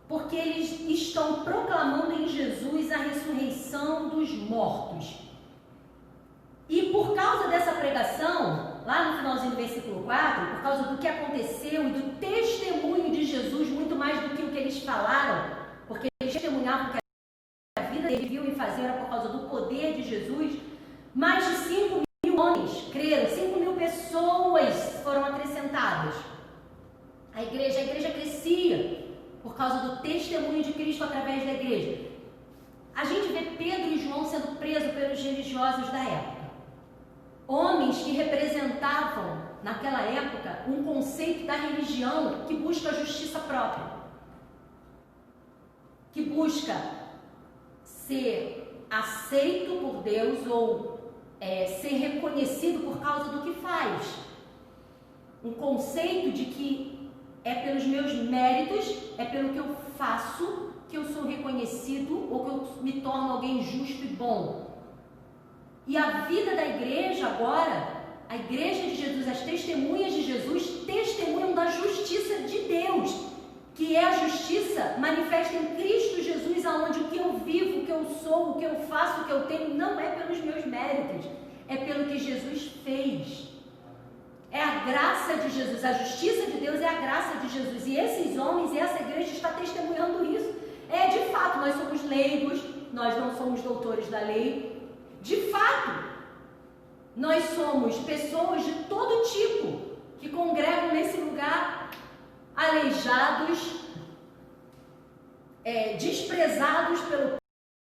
Speaker 1: porque eles estão proclamando em Jesus a ressurreição dos mortos. E por causa dessa pregação, lá no finalzinho do versículo 4, por causa do que aconteceu e do testemunho de Jesus, muito mais do que o que eles falaram, porque eles testemunhavam que a vida que eles viam e faziam era por causa do poder de Jesus, mais de 5.000 homens creram, 5.000 pessoas foram acrescentadas. A igreja crescia por causa do testemunho de Cristo através da igreja. A gente vê Pedro e João sendo presos pelos religiosos da época. Homens que representavam, naquela época, um conceito da religião que busca a justiça própria, que busca ser aceito por Deus ou ser reconhecido por causa do que faz. Um conceito de que é pelos meus méritos, é pelo que eu faço, que eu sou reconhecido ou que eu me torno alguém justo e bom. E a vida da igreja agora, a igreja de Jesus, as testemunhas de Jesus, testemunham da justiça de Deus, que é a justiça manifesta em Cristo Jesus, aonde o que eu vivo, o que eu sou, o que eu faço, o que eu tenho, não é pelos meus méritos, é pelo que Jesus fez. É a graça de Jesus, a justiça de Deus é a graça de Jesus. E esses homens e essa igreja está testemunhando isso. De fato, nós somos leigos, nós não somos doutores da lei. De fato, nós somos pessoas de todo tipo que congregam nesse lugar, aleijados, desprezados pelo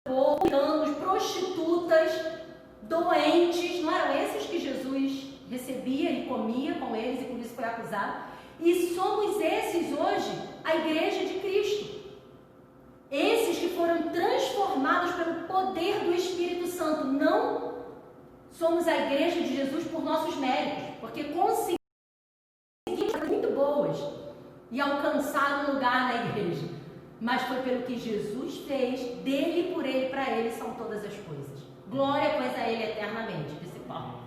Speaker 1: povo, prostitutas, doentes. Não eram esses que Jesus recebia e comia com eles e por isso foi acusado? E somos esses hoje, a igreja de Cristo. Esses que foram transformados pelo poder do Espírito Santo. Não somos a igreja de Jesus por nossos méritos, porque conseguimos coisas muito boas e alcançar um lugar na igreja. Mas foi pelo que Jesus fez, dele, por ele, para ele são todas as coisas. Glória, pois, a ele eternamente, disse Paulo.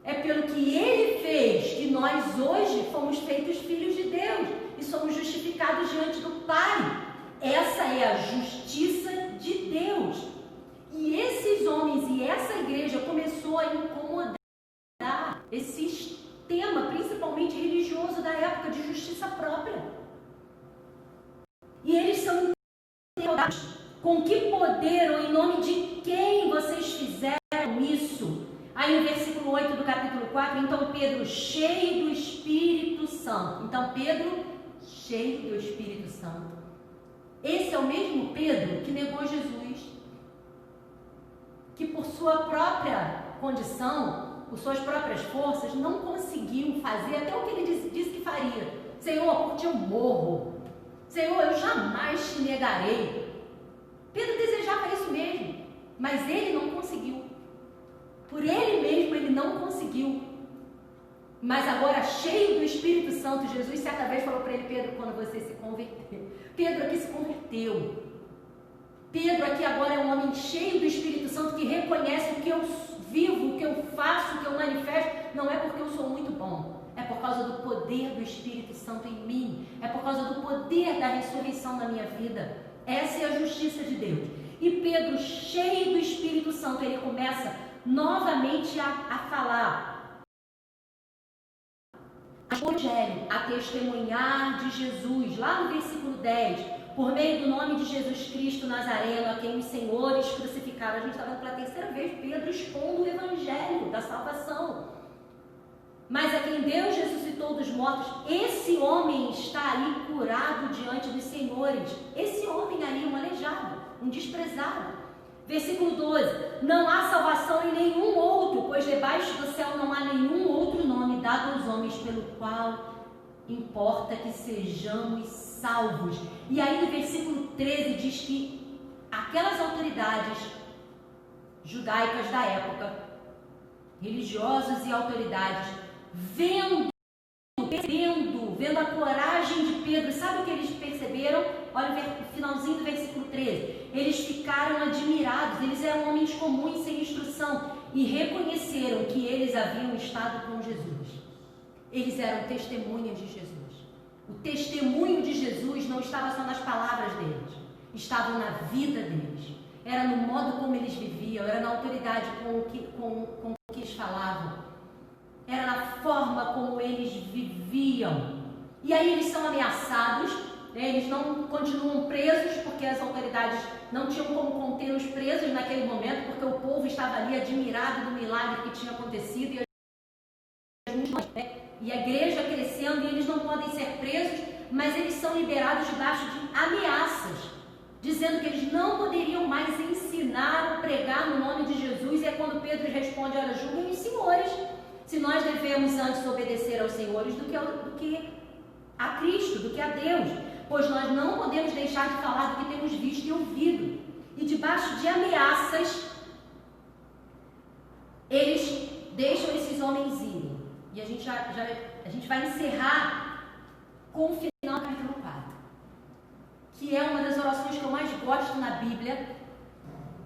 Speaker 1: É pelo que ele fez que nós hoje fomos feitos filhos de Deus e somos justificados diante do Pai. Essa é a justiça de Deus. E esses homens e essa igreja começou a incomodar esse sistema, principalmente religioso da época, de justiça própria. E eles são interrogados: com que poder ou em nome de quem vocês fizeram isso? Aí no versículo 8 do capítulo 4, então Pedro, cheio do Espírito Santo. Então Pedro, cheio do Espírito Santo. Esse é o mesmo Pedro que negou Jesus, que por sua própria condição, por suas próprias forças, não conseguiu fazer até o que ele disse que faria. Senhor, por ti eu morro. Senhor, eu jamais te negarei. Pedro desejava isso mesmo, mas ele não conseguiu. Por ele mesmo ele não conseguiu. Mas agora, cheio do Espírito Santo, Jesus certa vez falou para ele: Pedro, quando você se converter. Pedro aqui se converteu. Pedro aqui agora é um homem cheio do Espírito Santo que reconhece o que eu vivo, o que eu faço, o que eu manifesto, não é porque eu sou muito bom. É por causa do poder do Espírito Santo em mim. É por causa do poder da ressurreição na minha vida. Essa é a justiça de Deus. E Pedro, cheio do Espírito Santo, ele começa novamente a falar o Evangelho, a testemunhar de Jesus. Lá no versículo 10, por meio do nome de Jesus Cristo Nazareno, a quem os senhores crucificaram. A gente está vendo pela terceira vez Pedro expondo o Evangelho da salvação. Mas a quem Deus ressuscitou dos mortos, esse homem está aí curado diante dos senhores. Esse homem aí, um aleijado, um desprezado. Versículo 12: não há salvação em nenhum outro, pois debaixo do céu não há nenhum outro nome dado aos homens pelo qual importa que sejamos salvos. E aí no versículo 13 diz que aquelas autoridades judaicas da época, religiosos e autoridades, vendo a coragem de Pedro, sabe o que eles perceberam? Olha o finalzinho do versículo 13. Eles ficaram admirados, eles eram homens comuns sem instrução e reconheceram que eles haviam estado com Jesus. Eles eram testemunhas de Jesus. O testemunho de Jesus não estava só nas palavras deles, estava na vida deles. Era no modo como eles viviam, era na autoridade com que eles falavam. Era na forma como eles viviam. E aí eles são ameaçados, né? Eles não continuam presos, porque as autoridades não tinham como conter os presos naquele momento, porque o povo estava ali admirado do milagre que tinha acontecido, e a igreja crescendo, e eles não podem ser presos, mas eles são liberados debaixo de ameaças, dizendo que eles não poderiam mais ensinar ou pregar no nome de Jesus. E é quando Pedro responde: olha, julguem os senhores, se nós devemos antes obedecer aos senhores do que a Cristo, do que a Deus, pois nós não podemos deixar de falar do que temos visto e ouvido. E debaixo de ameaças, eles deixam esses homens irem. E a gente vai encerrar com o final do capítulo 4, que é uma das orações que eu mais gosto na Bíblia,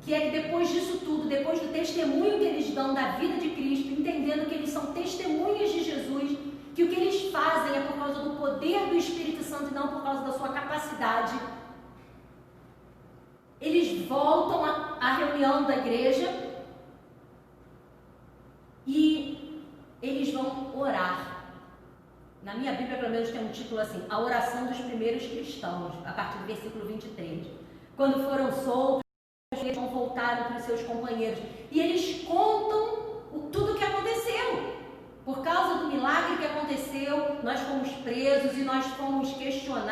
Speaker 1: que é que depois disso tudo, depois do testemunho que eles dão da vida de Cristo, entendendo que eles são testemunhas de Jesus, que o que eles fazem é por causa do poder do Espírito Santo e não por causa da sua capacidade, eles voltam à reunião da igreja e eles vão orar. Na minha Bíblia, pelo menos, tem um título assim: a oração dos primeiros cristãos, a partir do versículo 23. Quando foram soltos, eles vão voltar para os seus companheiros e eles contam tudo o que aconteceu. Por causa do milagre que aconteceu, nós fomos presos e nós fomos questionados.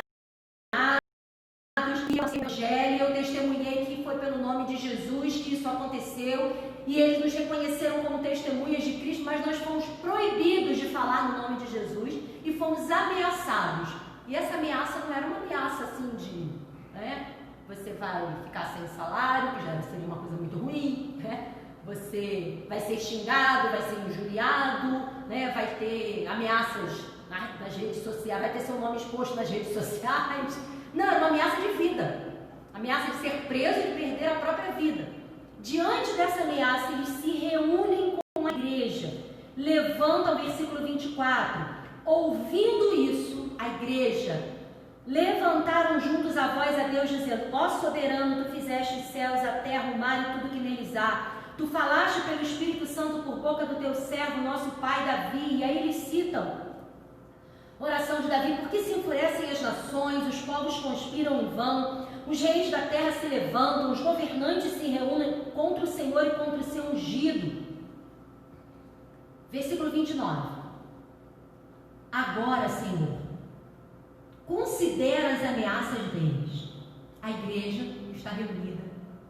Speaker 1: E o Evangelho, eu testemunhei que foi pelo nome de Jesus que isso aconteceu. E eles nos reconheceram como testemunhas de Cristo, mas nós fomos proibidos de falar no nome de Jesus e fomos ameaçados. E essa ameaça não era uma ameaça assim de, né, você vai ficar sem salário, que já seria uma coisa muito ruim, né? Você vai ser xingado, vai ser injuriado, né? Vai ter ameaças nas redes sociais, vai ter seu nome exposto nas redes sociais. Não, era uma ameaça de vida, ameaça de ser preso e de perder a própria vida. Diante dessa ameaça, eles se reúnem com a igreja, levantam o versículo 24. Ouvindo isso, a igreja levantaram juntos a voz a Deus, dizendo: ó soberano, tu fizeste os céus, a terra, o mar e tudo que neles há. Tu falaste pelo Espírito Santo por boca do teu servo, nosso pai Davi. E aí eles citam oração de Davi: porque se enfurecem as nações, os povos conspiram em vão, os reis da terra se levantam, os governantes se reúnem contra o Senhor e contra o seu ungido. Versículo 29. Agora, Senhor, considera as ameaças deles. A igreja está reunida,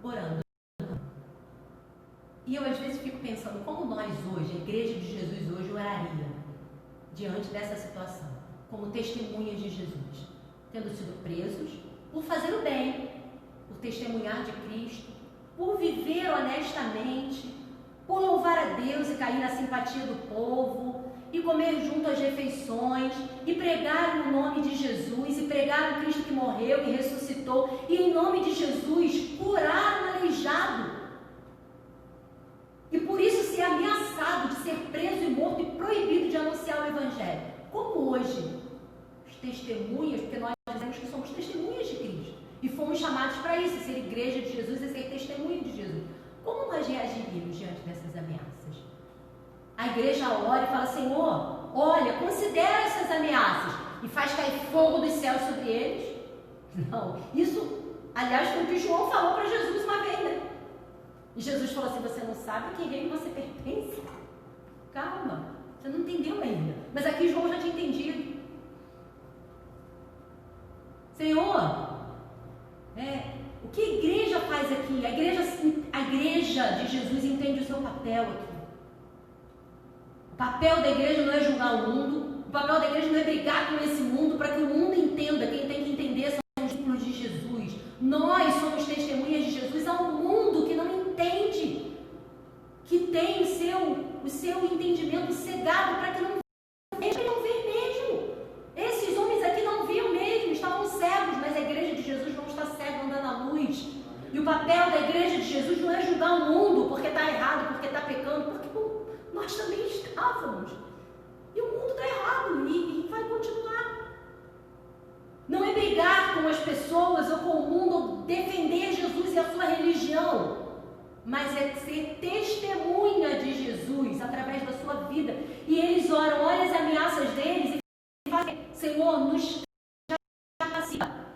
Speaker 1: orando. E eu às vezes fico pensando como nós hoje, a igreja de Jesus hoje, oraria diante dessa situação, como testemunhas de Jesus, tendo sido presos por fazer o bem, por testemunhar de Cristo, por viver honestamente, por louvar a Deus e cair na simpatia do povo, e comer junto às refeições, e pregar no nome de Jesus, e pregar o Cristo que morreu e ressuscitou, e em nome de Jesus curar um aleijado. E por isso, se testemunhas, porque nós dizemos que somos testemunhas de Cristo. E fomos chamados para isso, ser igreja de Jesus e ser testemunha de Jesus. Como nós reagiríamos diante dessas ameaças? A igreja ora e fala: Senhor, olha, considera essas ameaças e faz cair fogo dos céus sobre eles? Não, isso, aliás, foi o que João falou para Jesus uma vez, né? E Jesus falou assim: você não sabe a que reino você pertence? Calma, você não entendeu ainda. Mas aqui João já tinha entendido. Senhor, o que a igreja faz aqui? A igreja de Jesus entende o seu papel aqui. O papel da igreja não é julgar o mundo. O papel da igreja não é brigar com esse mundo para que o mundo entenda. Quem tem que entender são os discípulos de Jesus. Nós somos testemunhas de Jesus ao mundo que não entende, que tem o seu entendimento cegado para que não veja. Não vê mesmo. Esses homens aqui não viam mesmo, estavam cegos, mas a igreja de Jesus não está cega, andando na luz. E o papel da igreja de Jesus não é julgar o mundo porque está errado, porque está pecando, porque nós também estávamos. E o mundo está errado e vai continuar. Não é brigar com as pessoas ou com o mundo, ou defender Jesus e a sua religião, mas é ser testemunha de Jesus através da sua vida. E eles oram, olha as ameaças deles e falam: Senhor, nos capacita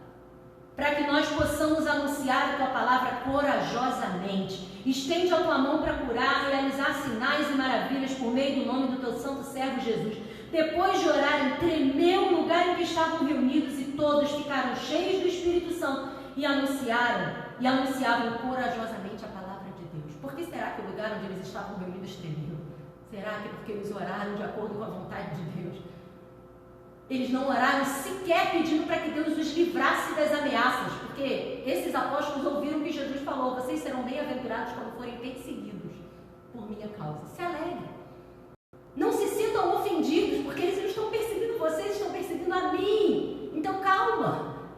Speaker 1: para que nós possamos anunciar a tua palavra corajosamente. Estende a tua mão para curar, realizar sinais e maravilhas por meio do nome do teu santo servo Jesus. Depois de orarem, tremeu o lugar em que estavam reunidos e todos ficaram cheios do Espírito Santo e anunciavam corajosamente a palavra de Deus. Por que será que o lugar onde eles estavam reunidos tremeu? Será que porque eles oraram de acordo com a vontade de Deus? Eles não oraram sequer pedindo para que Deus os livrasse das ameaças, porque esses apóstolos ouviram o que Jesus falou: vocês serão bem-aventurados quando forem perseguidos por minha causa. Se alegrem. Não se sintam ofendidos, porque eles não estão perseguindo vocês, estão perseguindo a mim. Então calma.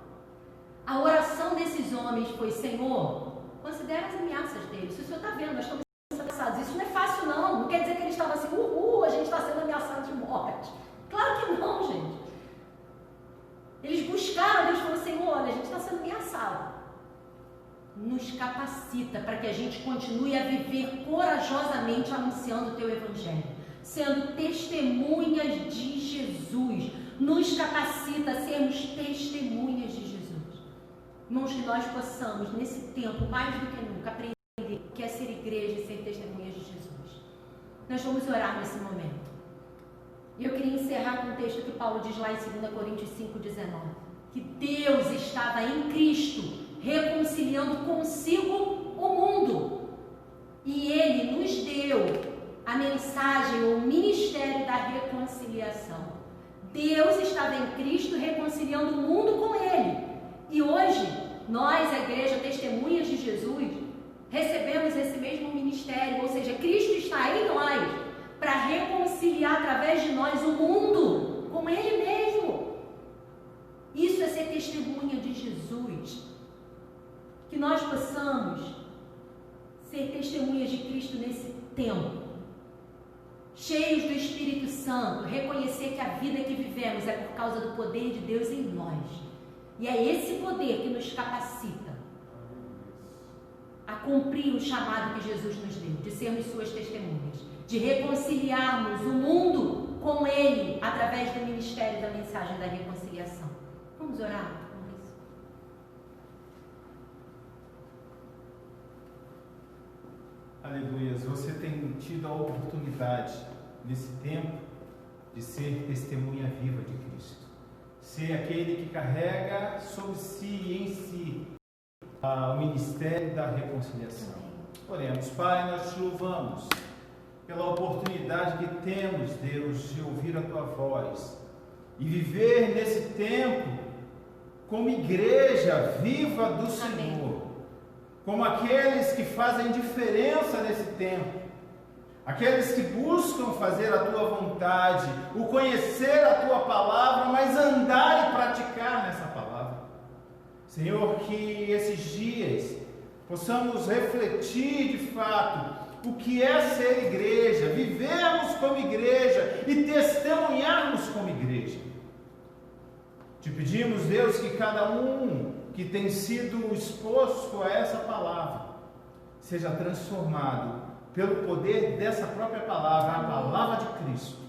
Speaker 1: A oração desses homens foi: Senhor, considera as ameaças deles. Se o Senhor está vendo, nós estamos ameaçados. Isso não é fácil não. Não quer dizer que eles estavam assim: a gente está sendo ameaçado de morte. Claro que não, gente. Eles buscaram, Deus falou: Senhor, olha, a gente está sendo ameaçado. Nos capacita para que a gente continue a viver corajosamente anunciando o teu evangelho, sendo testemunhas de Jesus. Nos capacita a sermos testemunhas de Jesus. Irmãos, que nós possamos, nesse tempo, mais do que nunca, aprender que é ser igreja e ser testemunhas de Jesus. Nós vamos orar nesse momento. E eu queria encerrar com um texto que Paulo diz lá em 2 Coríntios 5,19, que Deus estava em Cristo reconciliando consigo o mundo, e Ele nos deu a mensagem ou o ministério da reconciliação. Deus estava em Cristo reconciliando o mundo com Ele, e hoje nós, a igreja, testemunhas de Jesus, recebemos esse mesmo ministério, ou seja, Cristo está em nós para reconciliar através de nós o mundo com Ele mesmo. Isso é ser testemunha de Jesus. Que nós possamos ser testemunhas de Cristo nesse tempo, cheios do Espírito Santo, reconhecer que a vida que vivemos é por causa do poder de Deus em nós. E é esse poder que nos capacita a cumprir o chamado que Jesus nos deu, de sermos suas testemunhas, de reconciliarmos o mundo com Ele através do ministério da mensagem da reconciliação. Vamos orar por isso.
Speaker 2: Aleluias, você tem tido a oportunidade nesse tempo de ser testemunha viva de Cristo, ser aquele que carrega sobre si e em si o ministério da reconciliação. Oremos. Pai, nós te louvamos pela oportunidade que temos, Deus, de ouvir a tua voz e viver nesse tempo como igreja viva do Senhor, como aqueles que fazem diferença nesse tempo, aqueles que buscam fazer a tua vontade, o conhecer a tua palavra, mas andar e praticar nessa palavra. Senhor, que esses dias possamos refletir de fato o que é ser igreja, vivermos como igreja e testemunharmos como igreja. Te pedimos, Deus, que cada um que tem sido exposto a essa palavra seja transformado pelo poder dessa própria palavra, a palavra de Cristo.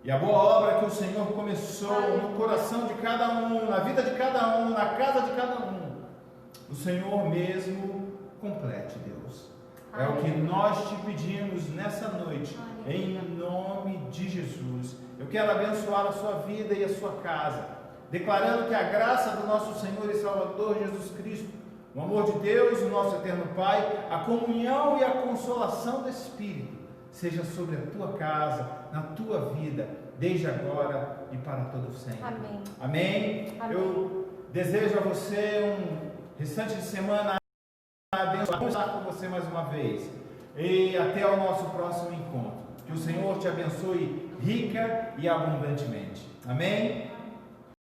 Speaker 2: E a boa obra que o Senhor começou no coração de cada um, na vida de cada um, na casa de cada um, o Senhor mesmo complete, Deus. É o que nós te pedimos nessa noite, em nome de Jesus. Eu quero abençoar a sua vida e a sua casa, declarando que a graça do nosso Senhor e Salvador Jesus Cristo, o amor de Deus, o nosso eterno Pai, a comunhão e a consolação do Espírito seja sobre a tua casa, na tua vida, desde agora e para todo sempre.
Speaker 3: Amém.
Speaker 2: Amém?
Speaker 3: Amém.
Speaker 2: Eu desejo a você um restante de semana abençoado. Vamos estar com você mais uma vez. E até o nosso próximo encontro. Que o Senhor te abençoe rica e abundantemente. Amém?